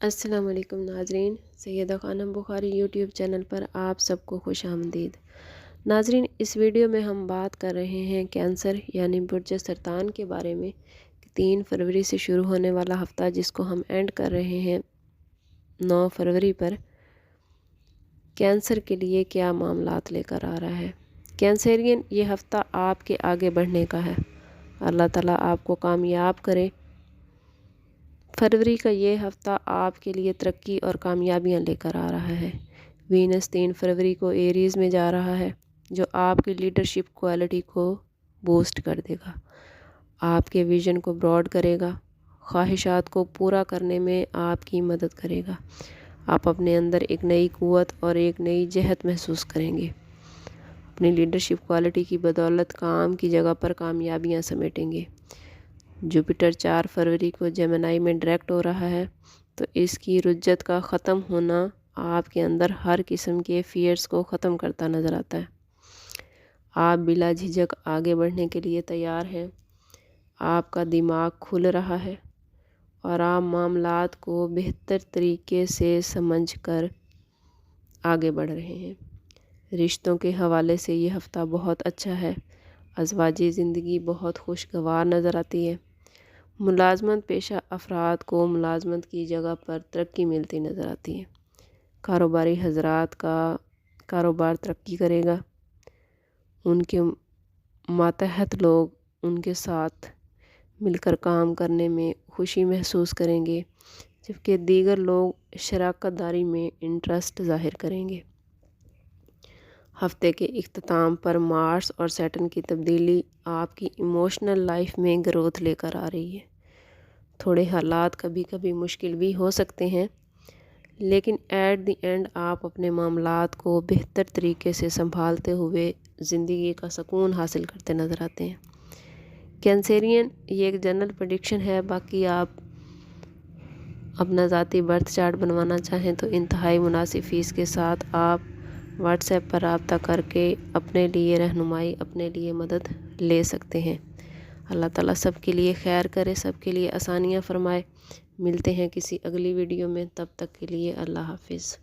السلام علیکم ناظرین، سیدہ خانم بخاری یوٹیوب چینل پر آپ سب کو خوش آمدید۔ ناظرین، اس ویڈیو میں ہم بات کر رہے ہیں کینسر یعنی برج سرطان کے بارے میں۔ 3 فروری سے شروع ہونے والا ہفتہ جس کو ہم اینڈ کر رہے ہیں 9 فروری پر، کینسر کے لیے کیا معاملات لے کر آ رہا ہے۔ کینسرین، یہ ہفتہ آپ کے آگے بڑھنے کا ہے، اللہ تعالیٰ آپ کو کامیاب کرے۔ فروری کا یہ ہفتہ آپ کے لیے ترقی اور کامیابیاں لے کر آ رہا ہے۔ وینس 3 فروری کو ایریز میں جا رہا ہے، جو آپ کی لیڈرشپ کوالٹی کو بوسٹ کر دے گا، آپ کے ویژن کو براڈ کرے گا، خواہشات کو پورا کرنے میں آپ کی مدد کرے گا۔ آپ اپنے اندر ایک نئی قوت اور ایک نئی جہت محسوس کریں گے۔ اپنی لیڈرشپ کوالٹی کی بدولت کام کی جگہ پر کامیابیاں سمیٹیں گے۔ جوپیٹر 4 فروری کو جیمنائی میں ڈائریکٹ ہو رہا ہے، تو اس کی رجت کا ختم ہونا آپ کے اندر ہر قسم کے فیئرز کو ختم کرتا نظر آتا ہے۔ آپ بلا جھجک آگے بڑھنے کے لیے تیار ہیں۔ آپ کا دماغ کھل رہا ہے اور آپ معاملات کو بہتر طریقے سے سمجھ کر آگے بڑھ رہے ہیں۔ رشتوں کے حوالے سے یہ ہفتہ بہت اچھا ہے۔ ازواجی زندگی بہت خوشگوار نظر آتی ہے۔ ملازمت پیشہ افراد کو ملازمت کی جگہ پر ترقی ملتی نظر آتی ہے۔ کاروباری حضرات کا کاروبار ترقی کرے گا۔ ان کے ماتحت لوگ ان کے ساتھ مل کر کام کرنے میں خوشی محسوس کریں گے، جبکہ دیگر لوگ شراکت داری میں انٹرسٹ ظاہر کریں گے۔ ہفتے کے اختتام پر مارس اور سیٹرن کی تبدیلی آپ کی ایموشنل لائف میں گروتھ لے کر آ رہی ہے۔ تھوڑے حالات کبھی کبھی مشکل بھی ہو سکتے ہیں، لیکن ایٹ دی اینڈ آپ اپنے معاملات کو بہتر طریقے سے سنبھالتے ہوئے زندگی کا سکون حاصل کرتے نظر آتے ہیں۔ کینسرین، یہ ایک جنرل پریڈکشن ہے، باقی آپ اپنا ذاتی برتھ چارٹ بنوانا چاہیں تو انتہائی مناسب فیس کے ساتھ آپ واٹس ایپ پر رابطہ کر کے اپنے لیے رہنمائی، اپنے لیے مدد لے سکتے ہیں۔ اللہ تعالیٰ سب کے لیے خیر کرے، سب کے لیے آسانیاں فرمائے۔ ملتے ہیں کسی اگلی ویڈیو میں، تب تک کے لیے اللہ حافظ۔